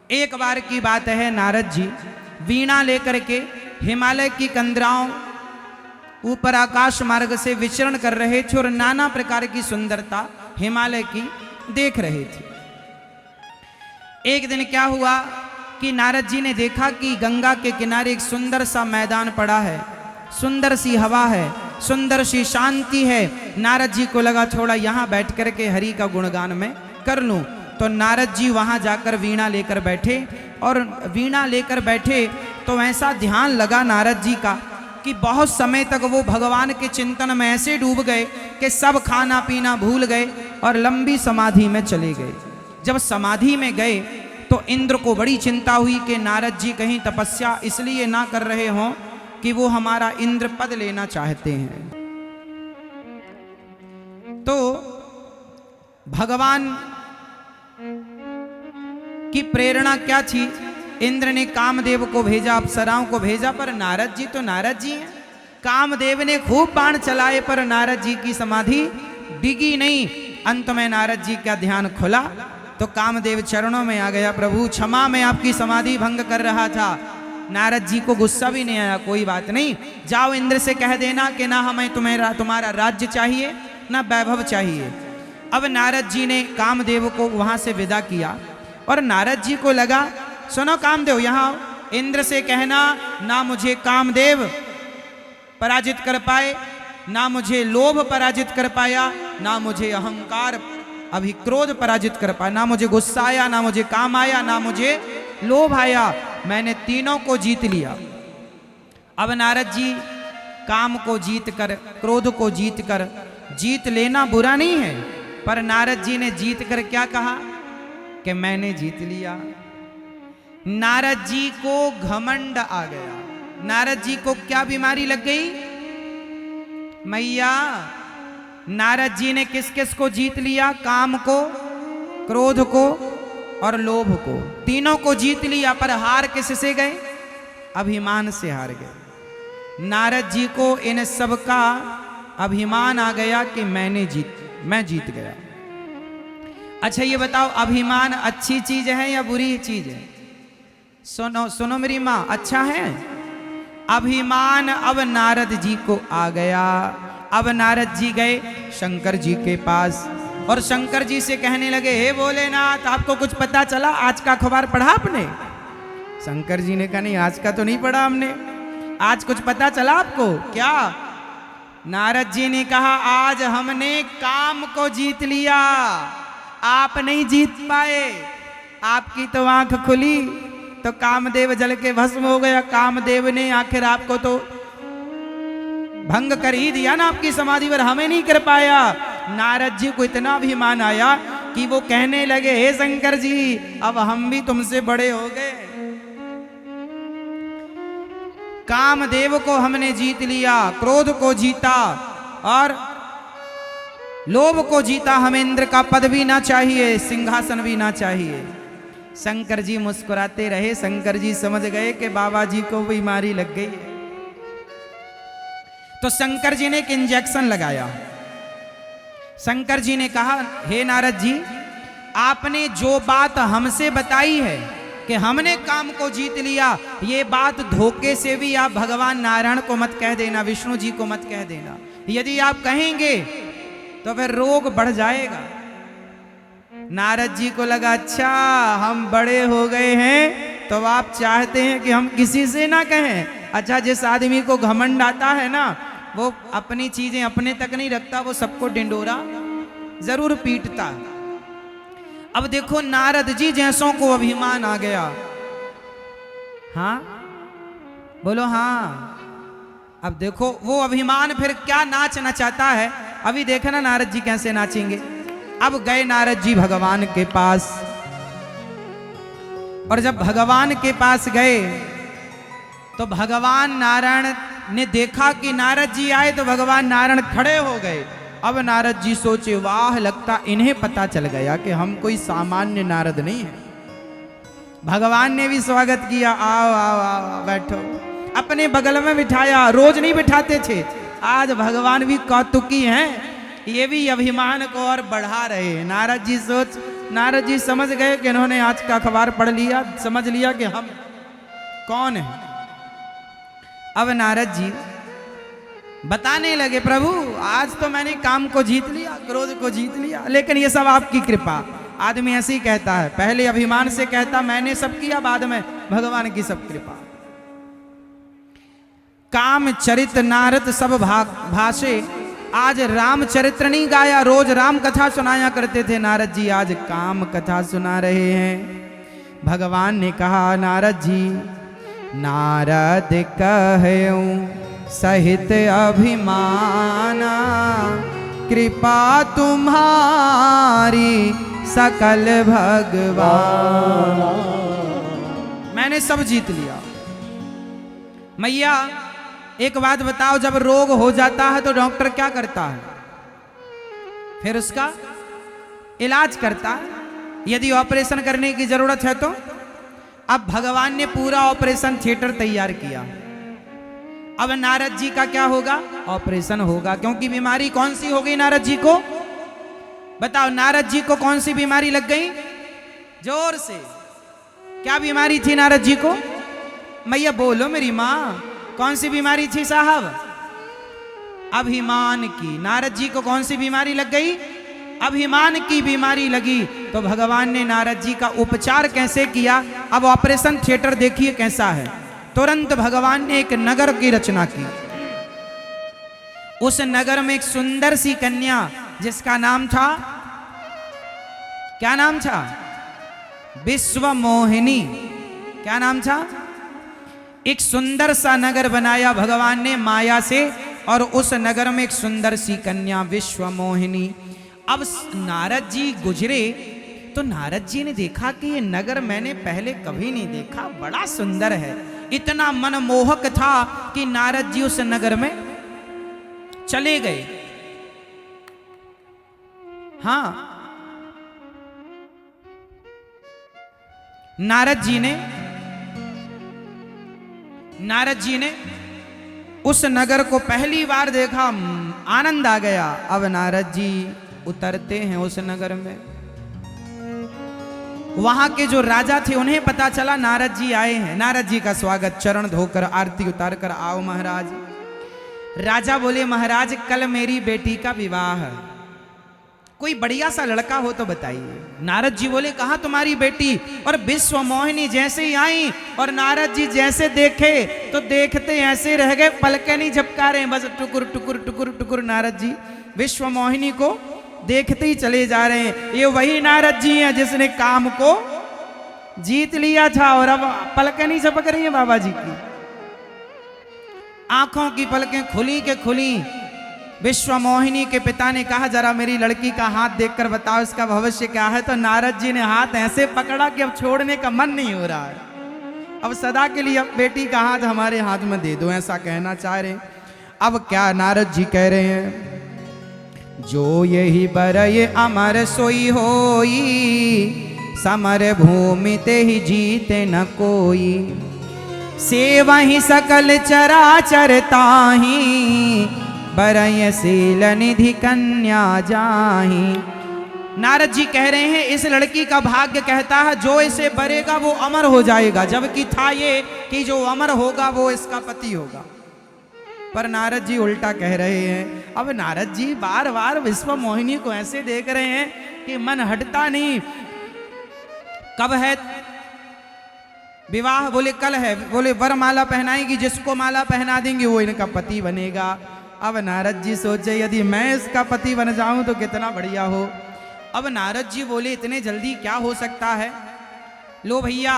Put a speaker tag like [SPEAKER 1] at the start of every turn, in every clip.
[SPEAKER 1] एक बार की बात है, नारद जी वीणा लेकर के हिमालय की कंदराओं ऊपर आकाश मार्ग से विचरण कर रहे थे और नाना प्रकार की सुंदरता हिमालय की देख रहे थे। एक दिन क्या हुआ कि नारद जी ने देखा कि गंगा के किनारे एक सुंदर सा मैदान पड़ा है, सुंदर सी हवा है, सुंदर सी शांति है। नारद जी को लगा थोड़ा यहाँ बैठ कर के हरि का गुणगान मैं कर लूं। तो नारद जी वहाँ जाकर वीणा लेकर बैठे और वीणा लेकर बैठे तो ऐसा ध्यान लगा नारद जी का कि बहुत समय तक वो भगवान के चिंतन में ऐसे डूब गए कि सब खाना पीना भूल गए और लंबी समाधि में चले गए। जब समाधि में गए तो इंद्र को बड़ी चिंता हुई कि नारद जी कहीं तपस्या इसलिए ना कर रहे हों कि वो हमारा इंद्र पद लेना चाहते हैं। तो भगवान की प्रेरणा क्या थी? इंद्र ने कामदेव को भेजा, अप्सराओं को भेजा, पर नारद जी तो नारद जी हैं। कामदेव ने खूब बाण चलाए पर नारद जी की समाधि डिगी नहीं। अंत में नारद जी का ध्यान खुला तो कामदेव चरणों में आ गया, प्रभु क्षमा, मैं आपकी समाधि भंग कर रहा था। नारद जी को गुस्सा भी नहीं आया, कोई बात नहीं, जाओ इंद्र से कह देना कि ना हमें तुम्हारा राज्य चाहिए ना वैभव चाहिए। अब नारद जी ने कामदेव को वहां से विदा किया और नारद जी को लगा, सुनो कामदेव यहाँ इंद्र से कहना ना मुझे कामदेव पराजित कर पाए, ना मुझे लोभ पराजित कर पाया, ना मुझे अहंकार अभी क्रोध पराजित कर पाया, ना मुझे गुस्सा आया, ना मुझे काम आया, ना मुझे लोभ आया, मैंने तीनों को जीत लिया। अब नारद जी काम को जीत कर, क्रोध को जीत कर, जीत लेना बुरा नहीं है, पर नारद जी ने जीत कर क्या कहा कि मैंने जीत लिया। नारद जी को घमंड आ गया। नारद जी को क्या बीमारी लग गई? मैया, नारद जी ने किस किस को जीत लिया? काम को, क्रोध को और लोभ को, तीनों को जीत लिया, पर हार किससे गए? अभिमान से हार गए। नारद जी को इन सब का अभिमान आ गया कि मैं जीत गया। अच्छा ये बताओ, अभिमान अच्छी चीज है या बुरी चीज है? सुनो मेरी माँ, अच्छा है। अभिमान अब नारद जी को आ गया। अब नारद जी गए शंकर जी के पास और शंकर जी से कहने लगे, हे भोलेनाथ, आपको कुछ पता चला? आज का अखबार पढ़ा आपने? शंकर जी ने कहा, नहीं आज का तो नहीं पढ़ा हमने। आज कुछ पता चला आपको? क्या? नारद जी ने कहा, आज हमने काम को जीत लिया, आप नहीं जीत पाए। आपकी तो आंख खुली तो कामदेव जल के भस्म हो गया। कामदेव ने आखिर आपको तो भंग कर ही दिया ना आपकी समाधि पर, हमें नहीं कर पाया। नारद जी को इतना अभिमान आया कि वो कहने लगे, हे शंकर जी, अब हम भी तुमसे बड़े हो गए। कामदेव को हमने जीत लिया, क्रोध को जीता और लोभ को जीता, हमें इंद्र का पद भी ना चाहिए, सिंहासन भी ना चाहिए। शंकर जी मुस्कुराते रहे। शंकर जी समझ गए कि बाबा जी को बीमारी लग गई है। तो शंकर जी ने एक इंजेक्शन लगाया। शंकर जी ने कहा, हे नारद जी, आपने जो बात हमसे बताई है कि हमने काम को जीत लिया, ये बात धोखे से भी आप भगवान नारायण को मत कह देना, विष्णु जी को मत कह देना। यदि आप कहेंगे तो फिर रोग बढ़ जाएगा। नारद जी को लगा, अच्छा हम बड़े हो गए हैं तो आप चाहते हैं कि हम किसी से ना कहें। अच्छा, जिस आदमी को घमंड आता है ना, वो अपनी चीजें अपने तक नहीं रखता, वो सबको डिंडोरा जरूर पीटता। अब देखो नारद जी जैसों को अभिमान आ गया। हाँ बोलो हाँ। अब देखो वो अभिमान फिर क्या नाच नचाता है, अभी देखना नारद जी कैसे नाचेंगे। अब गए नारद जी भगवान के पास और जब भगवान के पास गए तो भगवान नारायण ने देखा कि नारद जी आए तो भगवान नारायण खड़े हो गए। अब नारद जी सोचे, वाह, लगता इन्हें पता चल गया कि हम कोई सामान्य नारद नहीं है। भगवान ने भी स्वागत किया, आओ आओ आओ बैठो। अपने बगल में बिठाया, रोज नहीं बिठाते थे, आज भगवान भी कौतुकी हैं, ये भी अभिमान को और बढ़ा रहे हैं। नारद जी नारद जी समझ गए कि इन्होंने आज का अखबार पढ़ लिया, समझ लिया कि हम कौन है। अब नारद जी बताने लगे, प्रभु आज तो मैंने काम को जीत लिया, क्रोध को जीत लिया, लेकिन ये सब आपकी कृपा। आदमी ऐसे ही कहता है, पहले अभिमान से कहता मैंने सब किया, बाद में भगवान की सब कृपा। काम चरित नारद सब भाषे, आज रामचरित्र नहीं गाया, रोज राम कथा सुनाया करते थे नारद जी, आज काम कथा सुना रहे हैं। भगवान ने कहा, नारद जी नारद कहऊं सहित अभिमाना, कृपा तुम्हारी सकल भगवान। मैंने सब जीत लिया। मैया एक बात बताओ, जब रोग हो जाता है तो डॉक्टर क्या करता है? फिर उसका इलाज करता है, यदि ऑपरेशन करने की जरूरत है तो। अब भगवान ने पूरा ऑपरेशन थिएटर तैयार किया। अब नारद जी का क्या होगा? ऑपरेशन होगा, क्योंकि बीमारी कौन सी हो गई नारद जी को? बताओ, नारद जी को कौन सी बीमारी लग गई? जोर से क्या बीमारी थी नारद जी को? मैया बोलो मेरी माँ, कौन सी बीमारी थी साहब? अभिमान की। नारद जी को कौन सी बीमारी लग गई? अभिमान की बीमारी लगी। तो भगवान ने नारद जी का उपचार कैसे किया? अब ऑपरेशन थिएटर देखिए कैसा है। तुरंत भगवान ने एक नगर की रचना की। उस नगर में एक सुंदर सी कन्या, जिसका नाम था, क्या नाम था? विश्व मोहिनी। क्या नाम था? एक सुंदर सा नगर बनाया भगवान ने माया से, और उस नगर में एक सुंदर सी कन्या विश्व मोहिनी। अब नारद जी गुजरे तो नारद जी ने देखा कि ये नगर मैंने पहले कभी नहीं देखा, बड़ा सुंदर है। इतना मनमोहक था कि नारद जी उस नगर में चले गए। हाँ, नारद जी ने उस नगर को पहली बार देखा, आनंद आ गया। अब नारद जी उतरते हैं उस नगर में। वहां के जो राजा थे उन्हें पता चला नारद जी आए हैं। नारद जी का स्वागत, चरण धोकर आरती उतार कर आओ महाराज। राजा बोले, महाराज कल मेरी बेटी का विवाह है, कोई बढ़िया सा लड़का हो तो बताइए। नारद जी बोले, कहाँ तुम्हारी बेटी? और विश्व मोहिनी जैसे ही आई और नारद जी जैसे देखे तो देखते ऐसे रह गए, पलके नहीं झपका रहे, बस टुकुर टुकुर टुकुर टुकुर नारद जी विश्व मोहिनी को देखते ही चले जा रहे हैं। ये वही नारद जी हैं जिसने काम को जीत लिया था, और अब पलकें नहीं झपक रही हैं बाबा जी की, आंखों की पलकें खुली के खुली। विश्व मोहिनी के पिता ने कहा, जरा मेरी लड़की का हाथ देखकर बताओ इसका भविष्य क्या है। तो नारद जी ने हाथ ऐसे पकड़ा कि अब छोड़ने का मन नहीं हो रहा है, अब सदा के लिए अब बेटी का हाथ हमारे हाथ में दे दो, ऐसा कहना चाह रहे। अब क्या नारद जी कह रहे हैं, जो यही बरय अमर सोई होई, समर भूमि ते ही जीते न कोई, से वही सकल चराचर ताही, बरय शील निधि कन्या जाही। नारद जी कह रहे हैं, इस लड़की का भाग्य कहता है जो इसे बरेगा वो अमर हो जाएगा, जबकि था ये कि जो अमर होगा वो इसका पति होगा। पर नारद जी उल्टा कह रहे हैं। अब नारद जी बार बार विश्व मोहिनी को ऐसे देख रहे हैं कि मन हटता नहीं। कब है विवाह? बोले कल है। बोले वरमाला पहनाएगी, जिसको माला पहना देंगे वो इनका पति बनेगा। अब नारद जी सोचे, यदि मैं इसका पति बन जाऊं तो कितना बढ़िया हो। अब नारद जी बोले, इतने जल्दी क्या हो सकता है? लो भैया,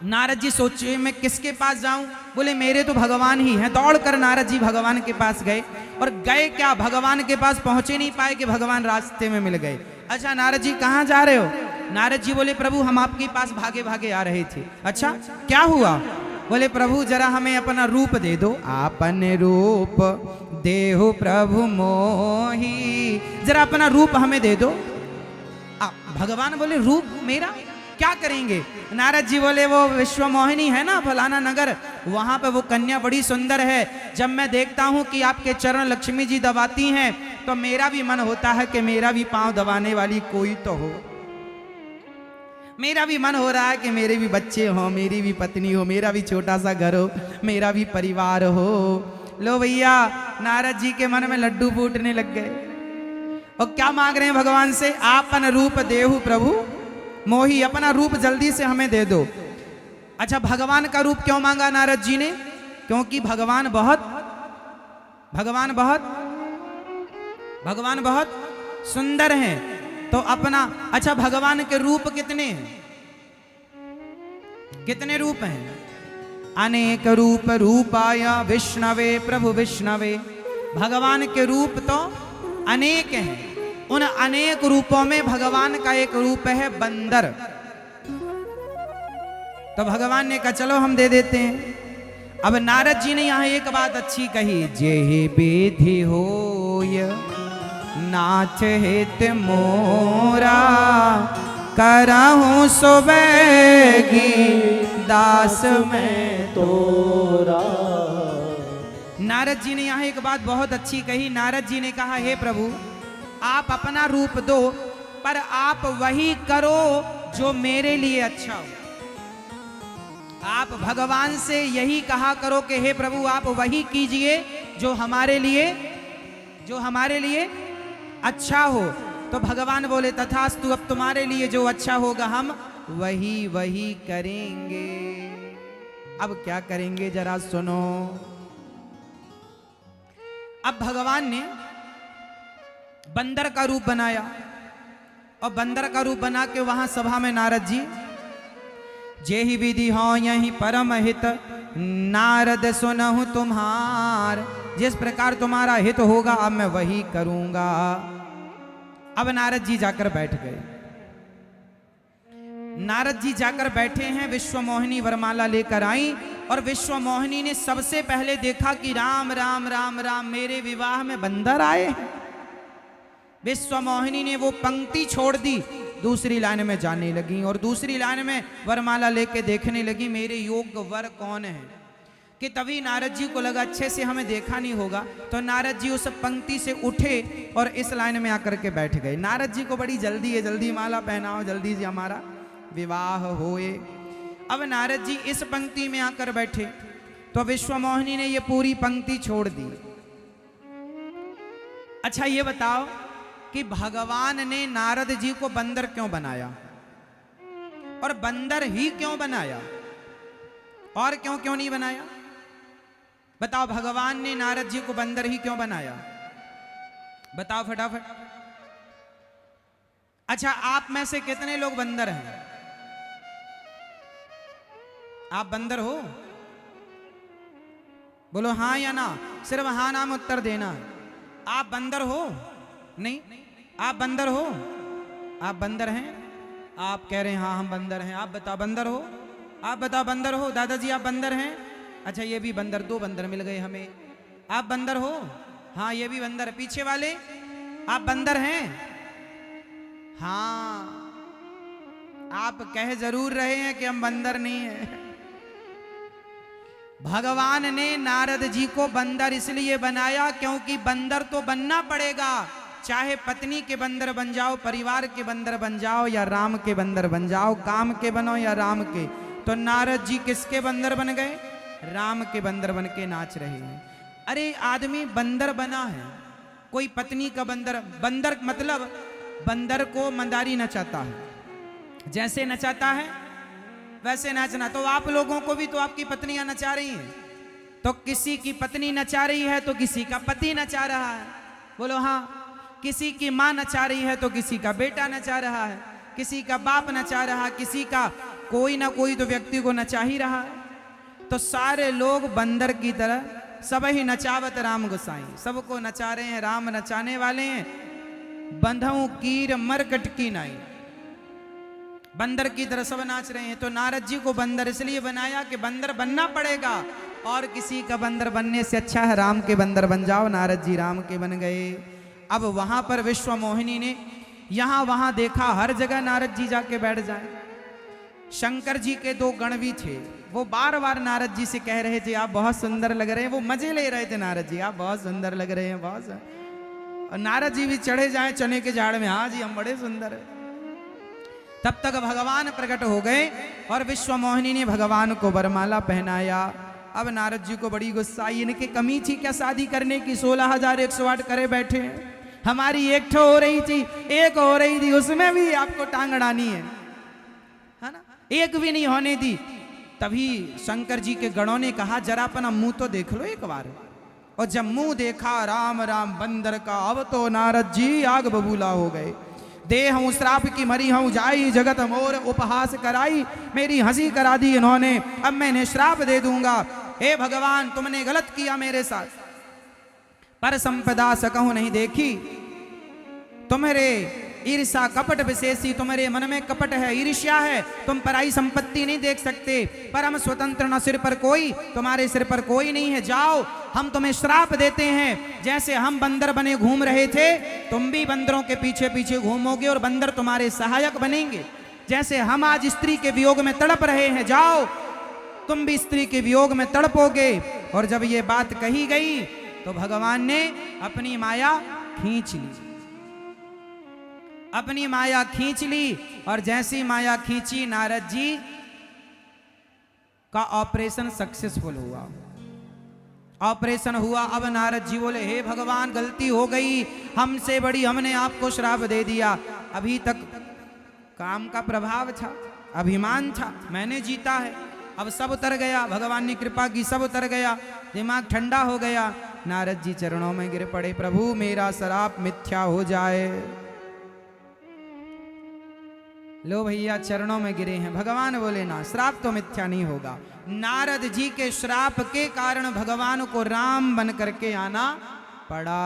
[SPEAKER 1] नारद जी सोचे मैं किसके पास जाऊं? बोले मेरे तो भगवान ही हैं। दौड़कर नारद जी भगवान के पास गए, और गए क्या, भगवान के पास पहुंचे नहीं पाए कि भगवान रास्ते में मिल गए। अच्छा नारद जी कहाँ जा रहे हो? नारद जी बोले, प्रभु हम आपके पास भागे भागे आ रहे थे। अच्छा क्या हुआ? बोले प्रभु जरा हमें अपना रूप दे दो। आपन रूप देहु प्रभु मोही, जरा अपना रूप हमें दे दो। भगवान बोले रूप मेरा क्या करेंगे? नारद जी बोले, वो विश्व मोहिनी है ना फलाना नगर, वहां पे वो कन्या बड़ी सुंदर है। जब मैं देखता हूं कि आपके चरण लक्ष्मी जी दबाती हैं तो मेरा भी मन होता है कि मेरा भी पांव दबाने वाली कोई तो हो। मेरा भी मन हो रहा है कि मेरे भी बच्चे हो, मेरी भी पत्नी हो, मेरा भी छोटा सा घर हो, मेरा भी परिवार हो। लो भैया, नारद जी के मन में लड्डू फूटने लग गए और क्या मांग रहे हैं भगवान से? आपन रूप देहु प्रभु मोही, अपना रूप जल्दी से हमें दे दो। अच्छा, भगवान का रूप क्यों मांगा नारद जी ने? क्योंकि भगवान बहुत सुंदर हैं। तो अपना, अच्छा भगवान के रूप कितने हैं? कितने रूप हैं? अनेक रूप रूपाय विष्णवे प्रभु विष्णवे। भगवान के रूप तो अनेक हैं। उन अनेक रूपों में भगवान का एक रूप है बंदर। तो भगवान ने कहा चलो हम दे देते हैं। अब नारद जी ने यहां एक बात अच्छी कही, जेहि विधि होय नाथ हित मोरा, करहूं सुबैगी दास में तोरा। नारद जी ने यहां एक बात बहुत अच्छी कही। नारद जी ने कहा, हे प्रभु आप अपना रूप दो, पर आप वही करो जो मेरे लिए अच्छा हो। आप भगवान से यही कहा करो कि हे प्रभु आप वही कीजिए जो हमारे लिए अच्छा हो। तो भगवान बोले तथास्तु, अब तुम्हारे लिए जो अच्छा होगा हम वही करेंगे। अब क्या करेंगे जरा सुनो। अब भगवान ने बंदर का रूप बनाया और बंदर का रूप बना के वहां सभा में नारद जी, जेहि विधि हो यही परम हित नारद सुनहु तुम्हार। जिस प्रकार तुम्हारा हित होगा अब मैं वही करूंगा। अब नारद जी जाकर बैठ गए। नारद जी जाकर बैठे हैं, विश्व मोहिनी वरमाला लेकर आई और विश्व मोहिनी ने सबसे पहले देखा कि राम राम राम राम, मेरे विवाह में बंदर आए हैं। विश्व मोहिनी ने वो पंक्ति छोड़ दी, दूसरी लाइन में जाने लगी और दूसरी लाइन में वरमाला लेके देखने लगी मेरे योग्य वर कौन है। कि तभी नारद जी को लगा अच्छे से हमें देखा नहीं होगा, तो नारद जी उस पंक्ति से उठे और इस लाइन में आकर के बैठ गए। नारद जी को बड़ी जल्दी है, जल्दी माला पहनाओ, जल्दी से हमारा विवाह होए। अब नारद जी इस पंक्ति में आकर बैठे तो विश्व मोहिनी ने ये पूरी पंक्ति छोड़ दी। अच्छा ये बताओ कि भगवान ने नारद जी को बंदर क्यों बनाया और बंदर ही क्यों बनाया, और क्यों नहीं बनाया? बताओ, भगवान ने नारद जी को बंदर ही क्यों बनाया? बताओ फटाफट। अच्छा, आप में से कितने लोग बंदर हैं? आप बंदर हो? बोलो हाँ या ना, सिर्फ हाँ नाम उत्तर देना। आप बंदर हो? नहीं, आप बंदर हो? आप बंदर हैं? आप कह रहे हैं हाँ हम बंदर हैं। आप बताओ बंदर हो? आप बताओ बंदर हो? दादाजी आप बंदर हैं? अच्छा ये भी बंदर, दो बंदर मिल गए हमें। आप बंदर हो? हाँ ये भी बंदर। पीछे वाले आप बंदर हैं? हाँ, आप कह जरूर रहे हैं कि हम बंदर नहीं हैं। भगवान ने नारद जी को बंदर इसलिए बनाया क्योंकि बंदर तो बनना पड़ेगा, चाहे पत्नी के बंदर बन जाओ, परिवार के बंदर बन जाओ या राम के बंदर बन जाओ, काम के बनो या राम के। तो नारद जी किसके बंदर बन गए? राम के बंदर बन के नाच रहे हैं। अरे आदमी बंदर बना है, कोई पत्नी का बंदर, बंदर मतलब बंदर को मंदारी नचाता है, जैसे नचाता है वैसे नाचना। तो आप लोगों को भी तो आपकी पत्नियां नचा रही हैं, तो किसी की पत्नी नचा रही है तो किसी का पति नचा रहा है। बोलो हाँ, किसी की माँ नचा रही है तो किसी का बेटा नचा रहा है, किसी का बाप नचा रहा है, किसी का कोई ना कोई तो व्यक्ति को नचा ही रहा है। तो सारे लोग बंदर की तरह सब ही नचावत राम गोसाई, सबको नचा रहे हैं, राम नचाने वाले हैं। बंधऊ कीर मरकट की नाई, बंदर की तरह सब नाच रहे हैं। तो नारद जी को बंदर इसलिए बनाया कि बंदर बनना पड़ेगा, और किसी का बंदर बनने से अच्छा है राम के बंदर बन जाओ। नारद जी राम के बन गए। अब वहां पर विश्व मोहिनी ने यहां वहां देखा, हर जगह नारद जी जाके बैठ जाए। शंकर जी के दो गण भी थे, वो बार बार नारद जी से कह रहे थे आप बहुत सुंदर लग रहे हैं। वो मजे ले रहे थे, नारद जी आप बहुत सुंदर लग रहे हैं, बहुत। और नारद जी भी चढ़े जाए चने के झाड़ में, हाँ जी हम बड़े सुंदर है। तब तक भगवान प्रकट हो गए और विश्वमोहिनी ने भगवान को वरमाला पहनाया। अब नारद जी को बड़ी गुस्सा आई, इनकी कमी थी क्या शादी करने की? 16,108 करे बैठे हैं, हमारी एक ठो हो रही थी, एक हो रही थी, उसमें भी आपको टांग अड़ानी है ना? एक भी नहीं होने दी। तभी शंकर जी के गणों ने कहा जरा अपना मुंह तो देख लो एक बार। और जब मुंह देखा राम राम बंदर का, अब तो नारद जी आग बबूला हो गए। दे हूँ श्राप की मरी हूँ जाई, जगत मोर उपहास कराई, मेरी हंसी करा दी इन्होंने, अब मैं इन्हें श्राप दे दूंगा। हे भगवान तुमने गलत किया मेरे साथ, पर संपदा सकहूं नहीं देखी, तुम्हारे ईर्षा कपट विशेषी, तुम्हारे मन में कपट है, ईर्ष्या है, तुम पराई संपत्ति नहीं देख सकते, पर हम स्वतंत्र न सिर पर कोई, तुम्हारे सिर पर कोई नहीं है, जाओ हम तुम्हें श्राप देते हैं। जैसे हम बंदर बने घूम रहे थे, तुम भी बंदरों के पीछे पीछे घूमोगे और बंदर तुम्हारे सहायक बनेंगे। जैसे हम आज स्त्री के वियोग में तड़प रहे हैं, जाओ तुम भी स्त्री के वियोग में तड़पोगे। और जब ये बात कही गई तो भगवान ने अपनी माया खींच ली, अपनी माया खींच ली। और जैसी माया खींची, नारद जी का ऑपरेशन सक्सेसफुल हुआ। ऑपरेशन हुआ। अब नारद जी बोले हे भगवान गलती हो गई हमसे बड़ी, हमने आपको श्राप दे दिया। अभी तक काम का प्रभाव था, अभिमान था, मैंने जीता है, अब सब उतर गया, भगवान ने कृपा की, सब उतर गया, दिमाग ठंडा हो गया। नारद जी चरणों में गिर पड़े, प्रभु मेरा श्राप मिथ्या हो जाए। लो भैया चरणों में गिरे हैं। भगवान बोले ना, श्राप तो मिथ्या नहीं होगा। नारद जी के श्राप के कारण भगवान को राम बन करके आना पड़ा।